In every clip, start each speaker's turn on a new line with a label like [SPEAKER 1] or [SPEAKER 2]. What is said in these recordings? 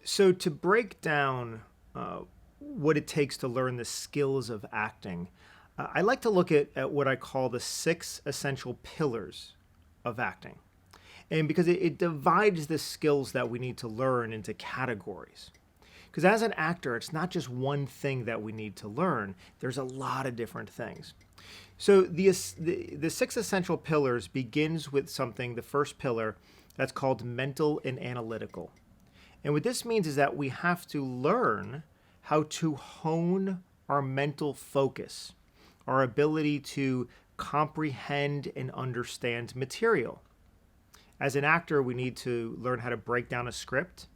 [SPEAKER 1] So, to break down what it takes to learn the skills of acting, I like to look at what I call the six essential pillars of acting. And because it divides the skills that we need to learn into categories. Because as an actor, it's not just one thing that we need to learn, there's a lot of different things. So, the six essential pillars begins with something, the first pillar, that's called mental and analytical. And what this means is that we have to learn how to hone our mental focus, our ability to comprehend and understand material. As an actor, we need to learn how to break down a script,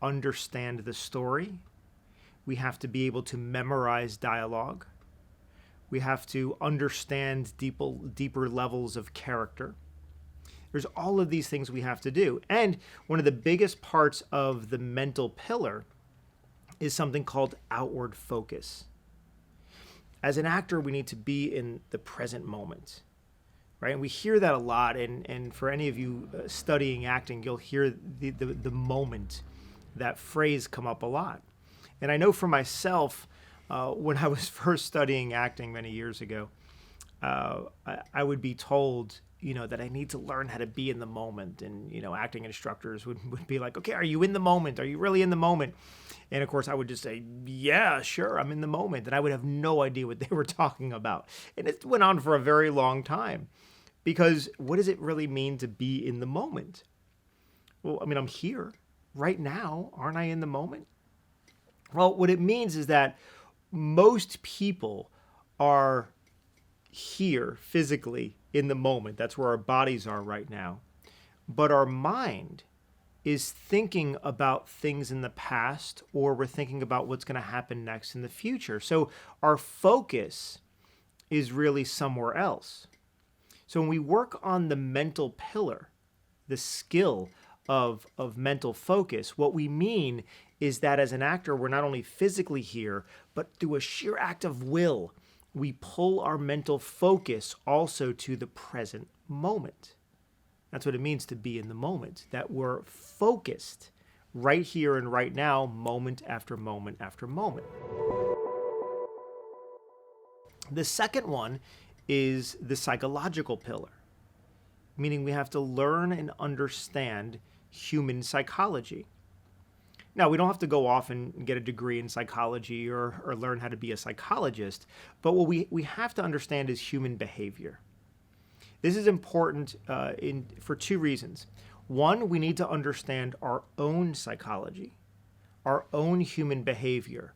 [SPEAKER 1] understand the story. We have to be able to memorize dialogue. We have to understand deeper levels of character. There's all of these things we have to do. And one of the biggest parts of the mental pillar is something called outward focus. As an actor, we need to be in the present moment, right? And we hear that a lot. And for any of you studying acting, you'll hear the moment, that phrase come up a lot. And I know for myself, when I was first studying acting many years ago, I would be told, that I need to learn how to be in the moment. And, acting instructors would be like, okay, are you in the moment? Are you really in the moment? And of course, I would just say, yeah, sure, I'm in the moment. And I would have no idea what they were talking about. And it went on for a very long time. Because what does it really mean to be in the moment? Well, I'm here right now. Aren't I in the moment? Well, what it means is that most people are here physically in the moment. That's where our bodies are right now. But our mind is thinking about things in the past, or we're thinking about what's going to happen next in the future. So our focus is really somewhere else. So when we work on the mental pillar, the skill of mental focus, what we mean is that as an actor, we're not only physically here, but through a sheer act of will, we pull our mental focus also to the present moment. That's what it means to be in the moment, that we're focused right here and right now, moment after moment after moment. The second one is the psychological pillar, meaning we have to learn and understand human psychology. Now, we don't have to go off and get a degree in psychology or learn how to be a psychologist, but what we have to understand is human behavior. This is important for two reasons. One, we need to understand our own psychology, our own human behavior,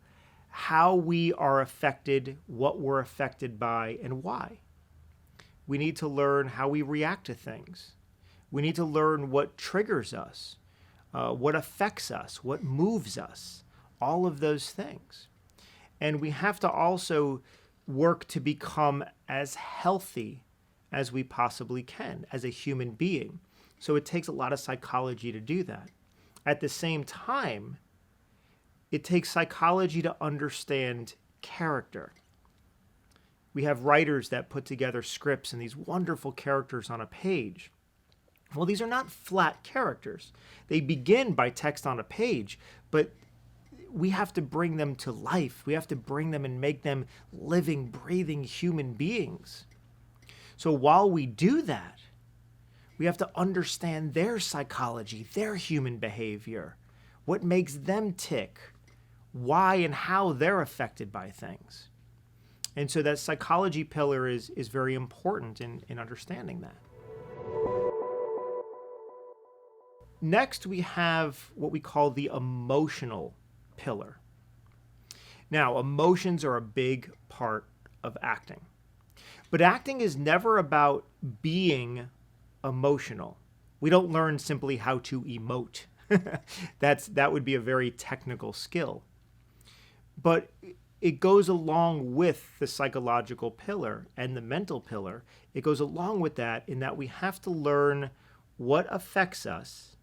[SPEAKER 1] how we are affected, what we're affected by, and why. We need to learn how we react to things. We need to learn what triggers us, what affects us, what moves us, all of those things. And we have to also work to become as healthy as we possibly can as a human being. So it takes a lot of psychology to do that. At the same time, it takes psychology to understand character. We have writers that put together scripts and these wonderful characters on a page. Well, these are not flat characters. They begin by text on a page, but we have to bring them to life. We have to bring them and make them living, breathing human beings. So while we do that, we have to understand their psychology, their human behavior, what makes them tick, why and how they're affected by things. And so that psychology pillar is very important in understanding that. Next, we have what we call the emotional pillar. Now, emotions are a big part of acting. But acting is never about being emotional. We don't learn simply how to emote. That would be a very technical skill. But it goes along with the psychological pillar and the mental pillar. It goes along with that in that we have to learn what affects us,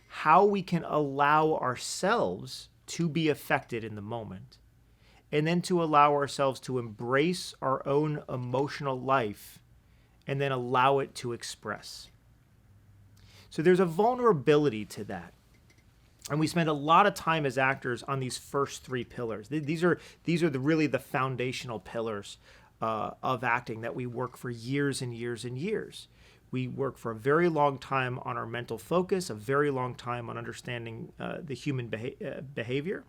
[SPEAKER 1] how we can allow ourselves to be affected in the moment, and then to allow ourselves to embrace our own emotional life and then allow it to express. So there's a vulnerability to that. And we spend a lot of time as actors on these first three pillars. These are really the foundational pillars of acting that we work for years and years and years. We work for a very long time on our mental focus, a very long time on understanding the human behavior,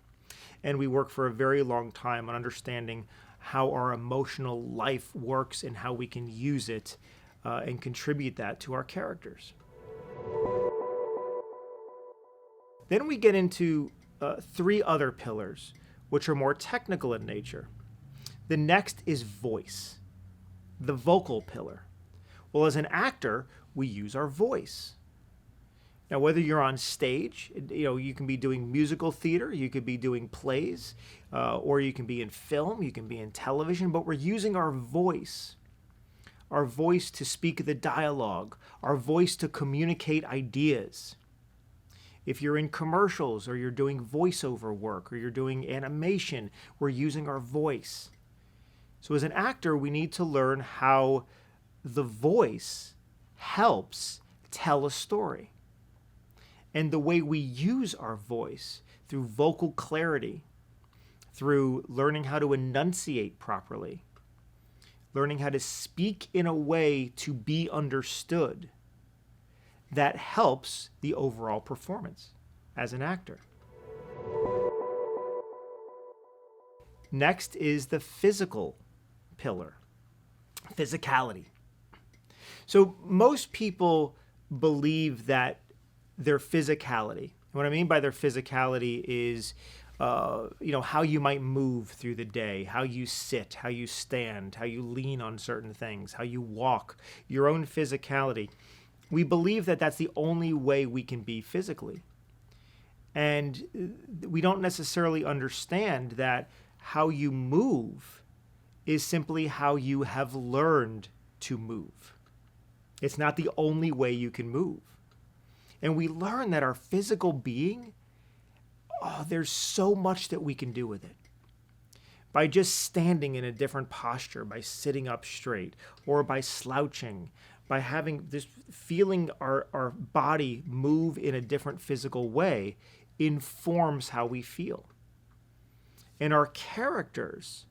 [SPEAKER 1] and we work for a very long time on understanding how our emotional life works and how we can use it and contribute that to our characters. Then we get into three other pillars, which are more technical in nature. The next is voice, the vocal pillar. Well, as an actor, we use our voice. Now, whether you're on stage, you can be doing musical theater, you could be doing plays, or you can be in film, you can be in television, but we're using our voice to speak the dialogue, our voice to communicate ideas. If you're in commercials or you're doing voiceover work or you're doing animation, we're using our voice. So as an actor, we need to learn how the voice helps tell a story. And the way we use our voice through vocal clarity, through learning how to enunciate properly, learning how to speak in a way to be understood, that helps the overall performance as an actor. Next is the physical pillar, physicality. So most people believe that their physicality, what I mean by their physicality is how you might move through the day, how you sit, how you stand, how you lean on certain things, how you walk, your own physicality. We believe that that's the only way we can be physically. And we don't necessarily understand that how you move is simply how you have learned to move. It's not the only way you can move. And we learn that our physical being, there's so much that we can do with it. By just standing in a different posture, by sitting up straight, or by slouching, by having this feeling our body move in a different physical way informs how we feel. And our characters,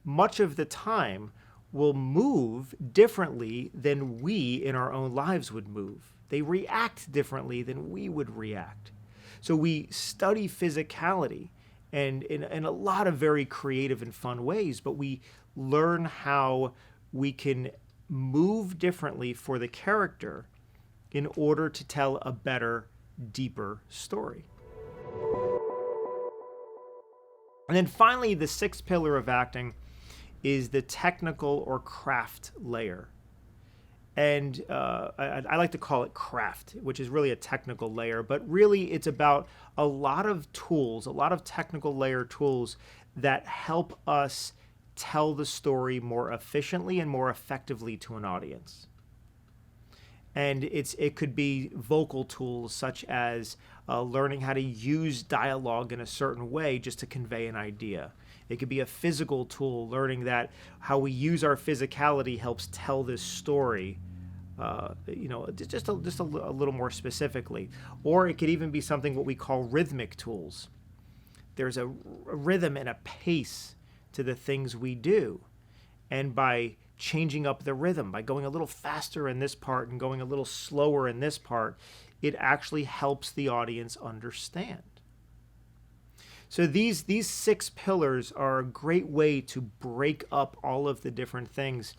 [SPEAKER 1] much of the time, will move differently than we in our own lives would move. They react differently than we would react. So we study physicality and in a lot of very creative and fun ways, but we learn how we can move differently for the character in order to tell a better, deeper story. And then finally, the sixth pillar of acting is the technical or craft layer. And I like to call it craft, which is really a technical layer, but really it's about a lot of tools, a lot of technical layer tools that help us tell the story more efficiently and more effectively to an audience. And it could be vocal tools such as learning how to use dialogue in a certain way just to convey an idea. It could be a physical tool, learning that how we use our physicality helps tell this story, just a little more specifically. Or it could even be something what we call rhythmic tools. There's a rhythm and a pace to the things we do. And by changing up the rhythm, by going a little faster in this part and going a little slower in this part, it actually helps the audience understand. So these six pillars are a great way to break up all of the different things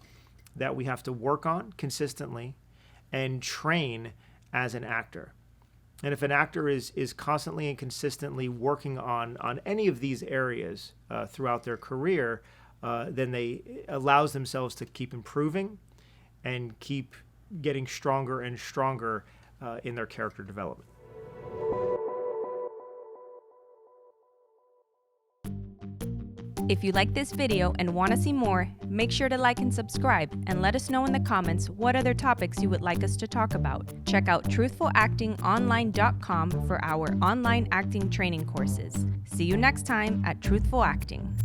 [SPEAKER 1] that we have to work on consistently and train as an actor. And if an actor is constantly and consistently working on any of these areas throughout their career, then they allows themselves to keep improving and keep getting stronger and stronger in their character development.
[SPEAKER 2] If you like this video and want to see more, make sure to like and subscribe and let us know in the comments what other topics you would like us to talk about. Check out truthfulactingonline.com for our online acting training courses. See you next time at Truthful Acting.